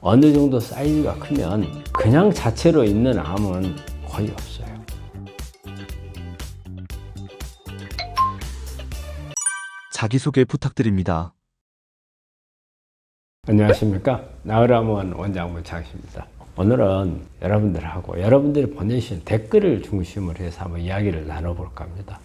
어느 정도 사이즈가 크면 그냥 자체로 있는 암은 거의 없어요. 자기소개 부탁드립니다. 안녕하십니까. 나으람원 원장문 장씨입니다. 오늘은 여러분들하고 여러분들이 보내주신 댓글을 중심으로 해서 한번 이야기를 나눠볼까 합니다.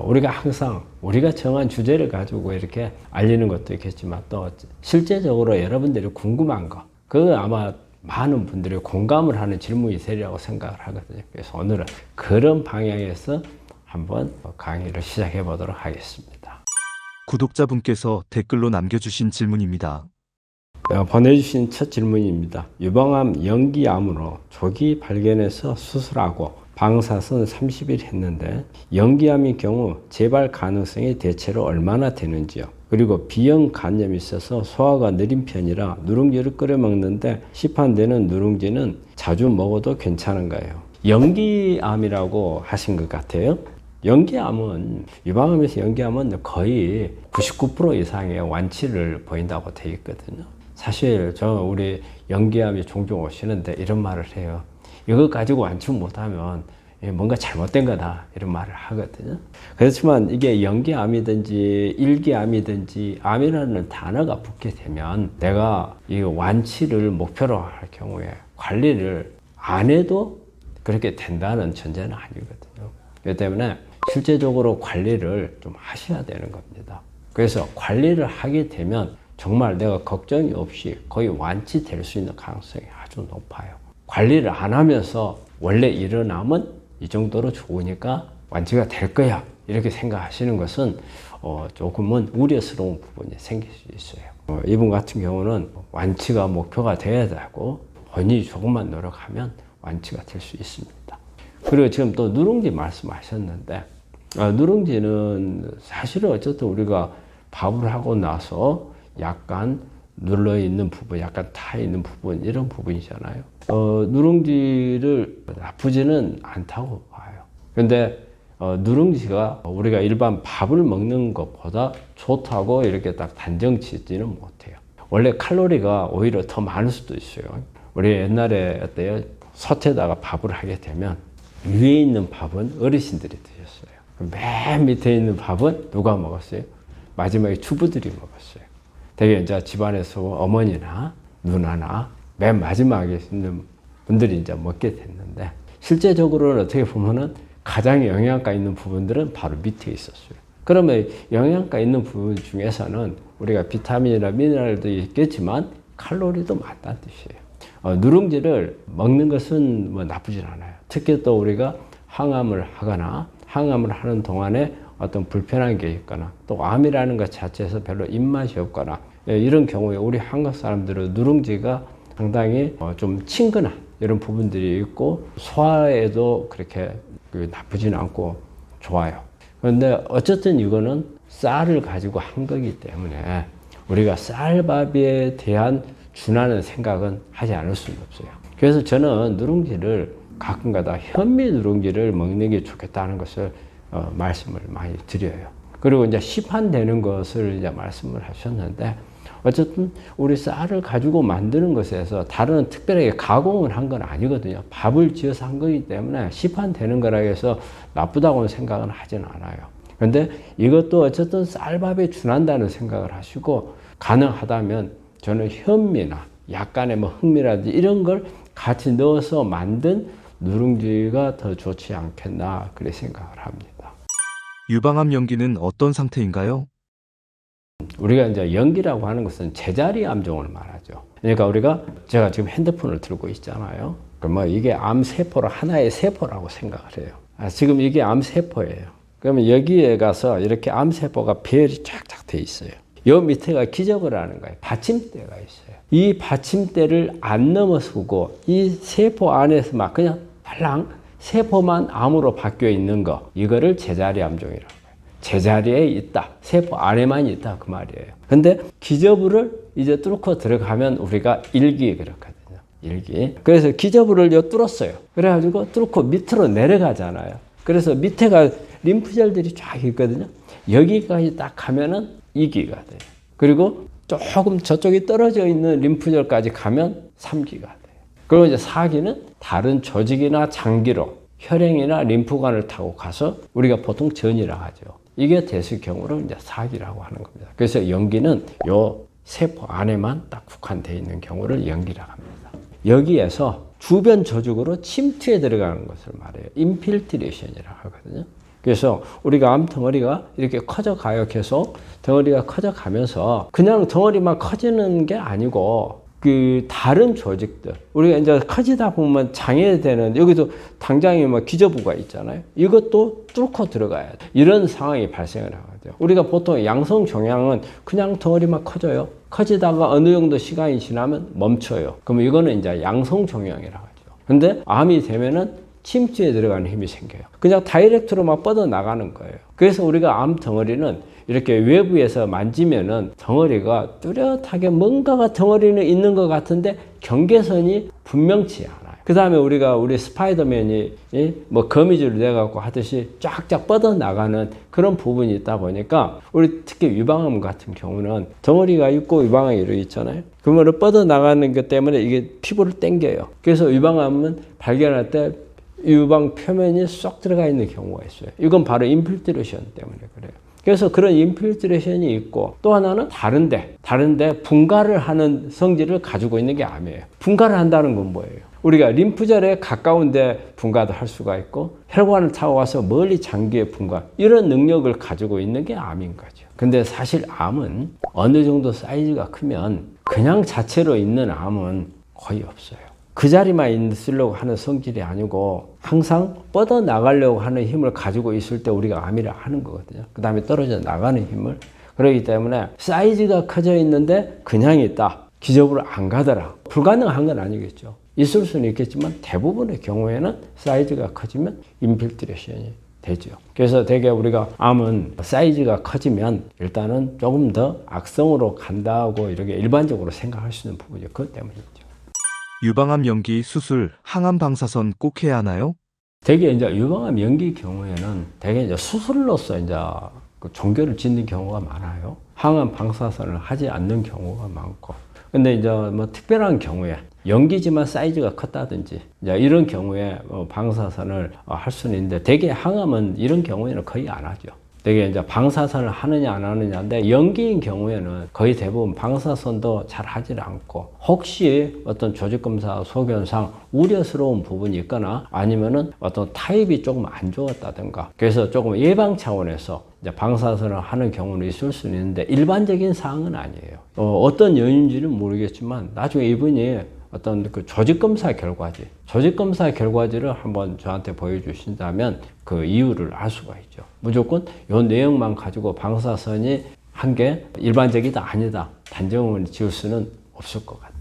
우리가 항상 우리가 정한 주제를 가지고 이렇게 알리는 것도 있겠지만 또 실제적으로 여러분들이 궁금한 거, 그거 아마 많은 분들이 공감을 하는 질문이 되리라고 생각을 하거든요. 그래서 오늘은 그런 방향에서 한번 강의를 시작해 보도록 하겠습니다. 구독자분께서 댓글로 남겨주신 질문입니다. 보내주신 첫 질문입니다. 유방암 연기암으로 조기 발견해서 수술하고 방사선 30일 했는데 연기암의 경우 재발 가능성이 대체로 얼마나 되는지요? 그리고 B형 간염이 있어서 소화가 느린 편이라 누룽지를 끓여 먹는데 시판되는 누룽지는 자주 먹어도 괜찮은가요? 연기암이라고 하신 것 같아요. 연기암은 유방암에서 연기암은 거의 99% 이상의 완치를 보인다고 되어 있거든요. 사실 우리 연기암이 종종 오시는데 이런 말을 해요. 이거 가지고 완치 못하면 뭔가 잘못된 거다 이런 말을 하거든요. 그렇지만 이게 연기암이든지 일기암이든지 암이라는 단어가 붙게 되면 내가 이 완치를 목표로 할 경우에 관리를 안 해도 그렇게 된다는 전제는 아니거든요. 그렇기 때문에 실제적으로 관리를 좀 하셔야 되는 겁니다. 그래서 관리를 하게 되면 정말 내가 걱정이 없이 거의 완치될 수 있는 가능성이 아주 높아요. 관리를 안 하면서 원래 일어나면 이 정도로 좋으니까 완치가 될 거야 이렇게 생각하시는 것은 조금은 우려스러운 부분이 생길 수 있어요. 이분 같은 경우는 완치가 목표가 돼야 되고 본인이 조금만 노력하면 완치가 될 수 있습니다. 그리고 지금 또 누룽지 말씀하셨는데 누룽지는 사실은 어쨌든 우리가 밥을 하고 나서 약간 눌러있는 부분, 약간 타있는 부분, 이런 부분이잖아요. 누룽지를 나쁘지는 않다고 봐요. 근데 누룽지가 우리가 일반 밥을 먹는 것보다 좋다고 이렇게 딱 단정 짓지는 못해요. 원래 칼로리가 오히려 더 많을 수도 있어요. 우리 옛날에 어때요? 솥에다가 밥을 하게 되면 위에 있는 밥은 어르신들이 드셨어요. 맨 밑에 있는 밥은 누가 먹었어요? 마지막에 주부들이 먹었어요. 되게 이제 집안에서 어머니나 누나나 맨 마지막에 있는 분들이 이제 먹게 됐는데 실제적으로는 어떻게 보면은 가장 영양가 있는 부분들은 바로 밑에 있었어요. 그러면 영양가 있는 부분 중에서는 우리가 비타민이나 미네랄도 있겠지만 칼로리도 많다는 뜻이에요. 누룽지를 먹는 것은 뭐 나쁘진 않아요. 특히 또 우리가 항암을 하거나 항암을 하는 동안에 어떤 불편한 게 있거나 또 암이라는 것 자체에서 별로 입맛이 없거나 이런 경우에 우리 한국 사람들은 누룽지가 상당히 좀 친근한 이런 부분들이 있고 소화에도 그렇게 나쁘진 않고 좋아요. 그런데 어쨌든 이거는 쌀을 가지고 한 거기 때문에 우리가 쌀밥에 대한 준하는 생각은 하지 않을 수는 없어요. 그래서 저는 누룽지를 가끔가다 현미 누룽지를 먹는 게 좋겠다는 것을 말씀을 많이 드려요. 그리고 이제 시판되는 것을 이제 말씀을 하셨는데 어쨌든 우리 쌀을 가지고 만드는 것에서 다른 특별하게 가공을 한 건 아니거든요. 밥을 지어서 한 거기 때문에 시판되는 거라 해서 나쁘다고는 생각은 하진 않아요. 근데 이것도 어쨌든 쌀밥에 준한다는 생각을 하시고 가능하다면 저는 현미나 약간의 뭐 흑미라든지 이런 걸 같이 넣어서 만든 누룽지가 더 좋지 않겠나 그렇게 생각을 합니다. 유방암 연기는 어떤 상태인가요? 우리가 이제 연기라고 하는 것은 제자리 암종을 말하죠. 그러니까 제가 지금 핸드폰을 들고 있잖아요. 그럼 이게 암세포로 하나의 세포라고 생각을 해요. 지금 이게 암세포예요. 그러면 여기에 가서 이렇게 암세포가 배열이 쫙쫙 돼 있어요. 요 밑에가 기저귀를 하는 거예요. 받침대가 있어요. 이 받침대를 안 넘어서고 이 세포 안에서 막 그냥 발랑 세포만 암으로 바뀌어 있는 거, 이거를 제자리 암종이라고 해요. 제자리에 있다. 세포 안에만 있다. 그 말이에요. 근데 기저부를 이제 뚫고 들어가면 우리가 일기 그렇거든요. 일기. 그래서 기저부를 뚫었어요. 그래가지고 뚫고 밑으로 내려가잖아요. 그래서 밑에가 림프절들이 쫙 있거든요. 여기까지 딱 가면은 이기가 돼요. 그리고 조금 저쪽이 떨어져 있는 림프절까지 가면 3기가 돼요. 그리고 이제 4기는 다른 조직이나 장기로 혈행이나 림프관을 타고 가서 우리가 보통 전이라 하죠. 이게 됐을 경우를 이제 4기라고 하는 겁니다. 그래서 연기는 요 세포 안에만 딱 국한되어 있는 경우를 연기라고 합니다. 여기에서 주변 조직으로 침투해 들어가는 것을 말해요. 인필트레이션이라고 하거든요. 그래서 우리가 암 덩어리가 이렇게 커져가요. 계속 덩어리가 커져가면서 그냥 덩어리만 커지는 게 아니고 그 다른 조직들 우리가 이제 커지다 보면 장애되는 여기도 당장에 뭐 기저부가 있잖아요. 이것도 뚫고 들어가야 돼. 이런 상황이 발생을 하거든요. 우리가 보통 양성 종양은 그냥 덩어리만 커져요. 커지다가 어느 정도 시간이 지나면 멈춰요. 그럼 이거는 이제 양성 종양이라고 하죠. 근데 암이 되면은 침투에 들어가는 힘이 생겨요. 그냥 다이렉트로 막 뻗어 나가는 거예요. 그래서 우리가 암 덩어리는 이렇게 외부에서 만지면은 덩어리가 뚜렷하게 뭔가가 덩어리는 있는 것 같은데 경계선이 분명치 않아요. 그 다음에 우리 스파이더맨이 뭐 거미줄을 내갖고 하듯이 쫙쫙 뻗어 나가는 그런 부분이 있다 보니까 우리 특히 유방암 같은 경우는 덩어리가 있고 유방암이 이렇게 있잖아요. 그거를 뻗어 나가는 것 때문에 이게 피부를 당겨요. 그래서 유방암은 발견할 때 유방 표면이 쏙 들어가 있는 경우가 있어요. 이건 바로 인필트레이션 때문에 그래요. 그래서 그런 인필트레이션이 있고 또 하나는 다른데 분갈을 하는 성질을 가지고 있는 게 암이에요. 분갈을 한다는 건 뭐예요? 우리가 림프절에 가까운데 분갈도 할 수가 있고 혈관을 타고 와서 멀리 장기에 분갈 이런 능력을 가지고 있는 게 암인 거죠. 근데 사실 암은 어느 정도 사이즈가 크면 그냥 자체로 있는 암은 거의 없어요. 그 자리만 있으려고 하는 성질이 아니고 항상 뻗어 나가려고 하는 힘을 가지고 있을 때 우리가 암이라 하는 거거든요. 그 다음에 떨어져 나가는 힘을. 그렇기 때문에 사이즈가 커져 있는데 그냥 있다. 기저부로 안 가더라. 불가능한 건 아니겠죠. 있을 수는 있겠지만 대부분의 경우에는 사이즈가 커지면 인필트레이션이 되죠. 그래서 대개 우리가 암은 사이즈가 커지면 일단은 조금 더 악성으로 간다고 이렇게 일반적으로 생각할 수 있는 부분이 그것 때문이죠. 유방암 연기 수술, 항암 방사선 꼭 해야 하나요? 대개 이제 유방암 연기 경우에는 대개 이제 수술로서 이제 그 종결을 짓는 경우가 많아요. 항암 방사선을 하지 않는 경우가 많고. 근데 이제 뭐 특별한 경우에 연기지만 사이즈가 컸다든지 이제 이런 경우에 방사선을 할 수는 있는데 대개 항암은 이런 경우에는 거의 안 하죠. 되게 이제 방사선을 하느냐 안 하느냐인데 연기인 경우에는 거의 대부분 방사선도 잘 하질 않고 혹시 어떤 조직검사 소견상 우려스러운 부분이 있거나 아니면은 어떤 타입이 조금 안 좋았다든가 그래서 조금 예방 차원에서 이제 방사선을 하는 경우는 있을 수는 있는데 일반적인 사항은 아니에요. 어떤 요인인지는 모르겠지만 나중에 이분이 어떤 그 조직검사 결과지를 한번 저한테 보여주신다면 그 이유를 알 수가 있죠. 무조건 이 내용만 가지고 방사선이 한 게 일반적이다 아니다 단정을 지을 수는 없을 것 같아요.